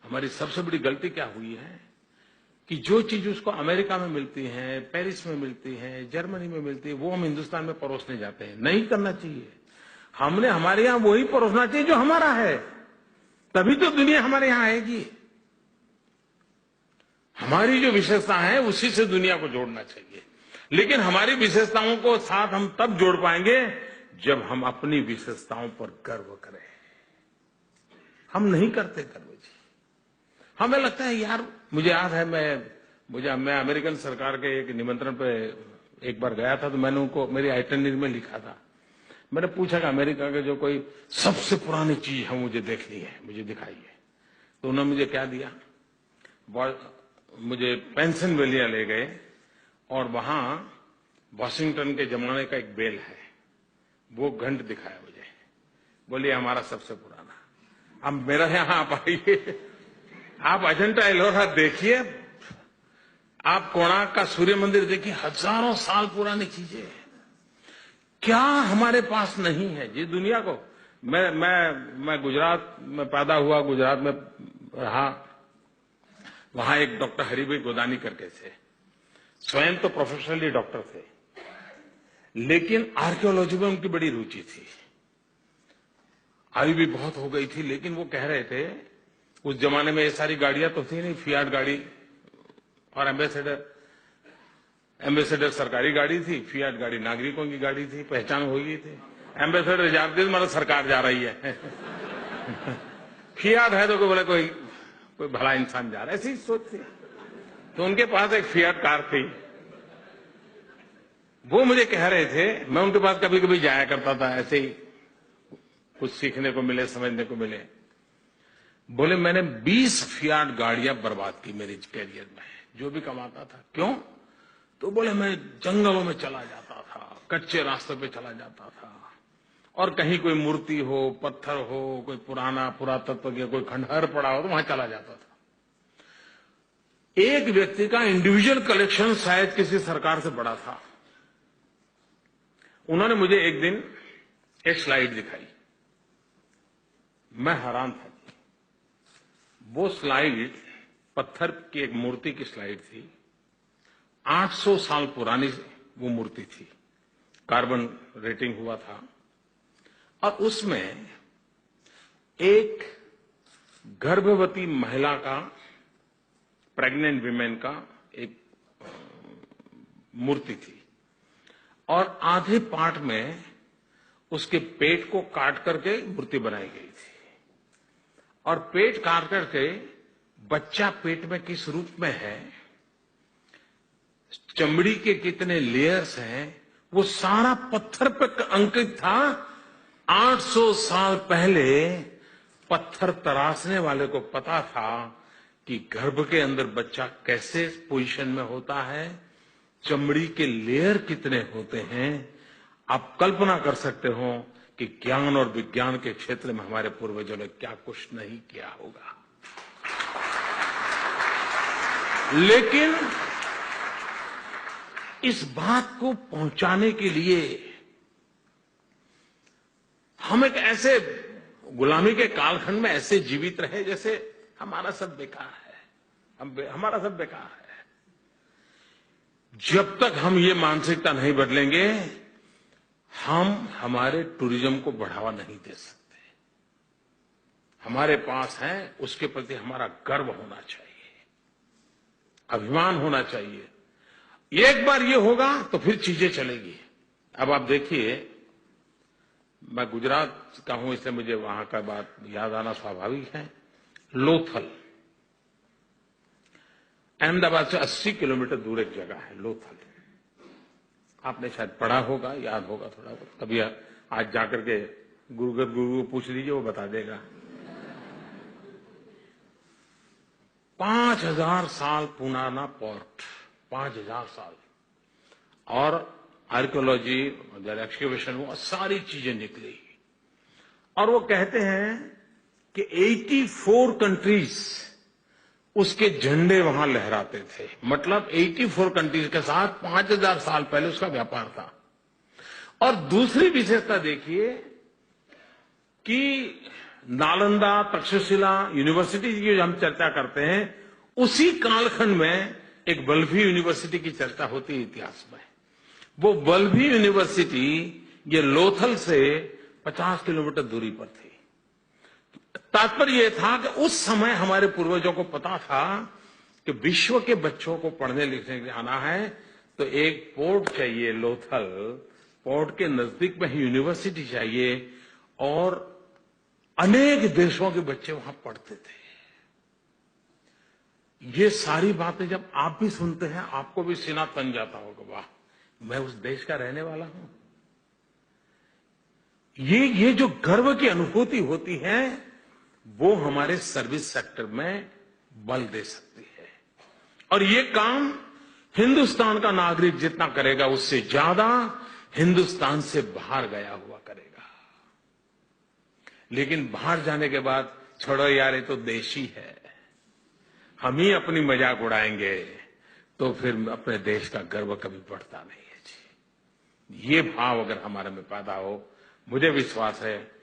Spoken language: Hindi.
हमारी सबसे बड़ी गलती क्या हुई है कि जो चीज उसको अमेरिका में मिलती है, पेरिस में मिलती है, जर्मनी में मिलती है, वो हम हिंदुस्तान में परोसने जाते हैं। नहीं करना चाहिए। हमने हमारे यहां वही परोसना चाहिए जो हमारा है, तभी तो दुनिया हमारे यहां आएगी। हमारी जो विशेषता है उसी से दुनिया को जोड़ना चाहिए। लेकिन हमारी विशेषताओं को साथ हम तब जोड़ पाएंगे जब हम अपनी विशेषताओं पर गर्व करें। हम नहीं करते गर्व जी। हमें लगता है यार, मुझे याद है मैं अमेरिकन सरकार के एक निमंत्रण पे एक बार गया था, तो मैंने उनको मेरी आइटनरी में लिखा था। मैंने पूछा कि अमेरिका के जो कोई सबसे पुरानी चीज है मुझे देखनी है, मुझे दिखाइए। तो उन्होंने मुझे क्या दिया, मुझे पेंसिल्वेनिया ले गए और वहां वॉशिंगटन के जमाने का एक बेल है, वो घंट दिखाया मुझे। बोलिए हमारा सबसे पुराना। अब मेरा यहां आप आइए, आप अजंता एलोरा देखिए, आप कोणार्क का सूर्य मंदिर देखिए, हजारों साल पुरानी चीजें क्या हमारे पास नहीं है जी दुनिया को। मैं गुजरात में पैदा हुआ, गुजरात में रहा। वहां एक डॉक्टर हरिभाई गोदानी करके थे, स्वयं तो प्रोफेशनली डॉक्टर थे, लेकिन आर्कियोलॉजी में उनकी बड़ी रुचि थी। आयु भी बहुत हो गई थी, लेकिन वो कह रहे थे उस जमाने में ये सारी गाड़ियां तो थी नहीं, फियाट गाड़ी और एम्बेसडर सरकारी गाड़ी थी, फियाट गाड़ी नागरिकों की गाड़ी थी, पहचान हो गई थी। एम्बेसडर जानते थे मतलब सरकार जा रही है फियाट है तो बोले कोई भला इंसान जा रहा है, ऐसी सोच थी। तो उनके पास एक फियाट कार थी। वो मुझे कह रहे थे, मैं उनके पास कभी कभी जाया करता था, ऐसे ही कुछ सीखने को मिले, समझने को मिले। बोले मैंने 20 फियाट गाड़ियां बर्बाद की मेरे कैरियर में, जो भी कमाता था। क्यों? तो बोले मैं जंगलों में चला जाता था, कच्चे रास्तों पे चला जाता था, और कहीं कोई मूर्ति हो, पत्थर हो, कोई पुराना पुरातत्व का कोई खंडहर पड़ा हो तो वहां चला जाता था। एक व्यक्ति का इंडिविजुअल कलेक्शन शायद किसी सरकार से बड़ा था। उन्होंने मुझे एक दिन एक स्लाइड दिखाई, मैं हैरान था। वो स्लाइड पत्थर की एक मूर्ति की स्लाइड थी। 800 साल पुरानी वो मूर्ति थी, कार्बन रेटिंग हुआ था, और उसमें एक गर्भवती महिला का, प्रेग्नेंट विमेन का एक मूर्ति थी, और आधे पार्ट में उसके पेट को काट करके मूर्ति बनाई गई थी, और पेट काट करके बच्चा पेट में किस रूप में है, चमड़ी के कितने लेयर्स हैं, वो सारा पत्थर पर अंकित था। 800 साल पहले पत्थर तराशने वाले को पता था कि गर्भ के अंदर बच्चा कैसे पोजीशन में होता है, चमड़ी के लेयर कितने होते हैं। आप कल्पना कर सकते हो कि ज्ञान और विज्ञान के क्षेत्र में हमारे पूर्वजों ने क्या कुछ नहीं किया होगा। लेकिन इस बात को पहुंचाने के लिए हम एक ऐसे गुलामी के कालखंड में ऐसे जीवित रहे जैसे हमारा सब बेकार है, हमारा सब बेकार है। जब तक हम ये मानसिकता नहीं बदलेंगे, हम हमारे टूरिज्म को बढ़ावा नहीं दे सकते। हमारे पास है, उसके प्रति हमारा गर्व होना चाहिए, अभिमान होना चाहिए। एक बार ये होगा तो फिर चीजें चलेगी। अब आप देखिए, मैं गुजरात का हूं इसलिए मुझे वहां का बात याद आना स्वाभाविक है। लोथल अहमदाबाद से 80 किलोमीटर दूर एक जगह है लोथल। आपने शायद पढ़ा होगा, याद होगा थोड़ा बहुत। कभी आज जाकर के गुरु को पूछ लीजिए, वो बता देगा। 5000 साल पुराना पोर्ट, 5000 साल, और आर्कियोलॉजी एक्सकेवेशन हुआ, सारी चीजें निकली। और वो कहते हैं कि 84 कंट्रीज उसके झंडे वहां लहराते थे। मतलब 84 कंट्रीज के साथ 5000 साल पहले उसका व्यापार था। और दूसरी विशेषता देखिए कि नालंदा, तक्षशिला यूनिवर्सिटी की जो हम चर्चा करते हैं, उसी कालखंड में एक बल्लभी यूनिवर्सिटी की चर्चा होती है इतिहास में। वो बल्लभी यूनिवर्सिटी ये लोथल से 50 किलोमीटर दूरी पर थी। तात्पर्य यह था कि उस समय हमारे पूर्वजों को पता था कि विश्व के बच्चों को पढ़ने लिखने के लिए आना है तो एक पोर्ट चाहिए, लोथल पोर्ट के नजदीक में ही यूनिवर्सिटी चाहिए, और अनेक देशों के बच्चे वहां पढ़ते थे। ये सारी बातें जब आप भी सुनते हैं, आपको भी सीना तन जाता होगा, वाह, मैं उस देश का रहने वाला हूं। ये जो गर्व की अनुभूति होती है, वो हमारे सर्विस सेक्टर में बल दे सकती है। और ये काम हिंदुस्तान का नागरिक जितना करेगा, उससे ज्यादा हिंदुस्तान से बाहर गया हुआ करेगा। लेकिन बाहर जाने के बाद, छोड़ो यार, ये तो देश ही है, हम ही अपनी मजाक उड़ाएंगे, तो फिर अपने देश का गर्व कभी बढ़ता नहीं है जी। ये भाव अगर हमारे में पैदा हो, मुझे विश्वास है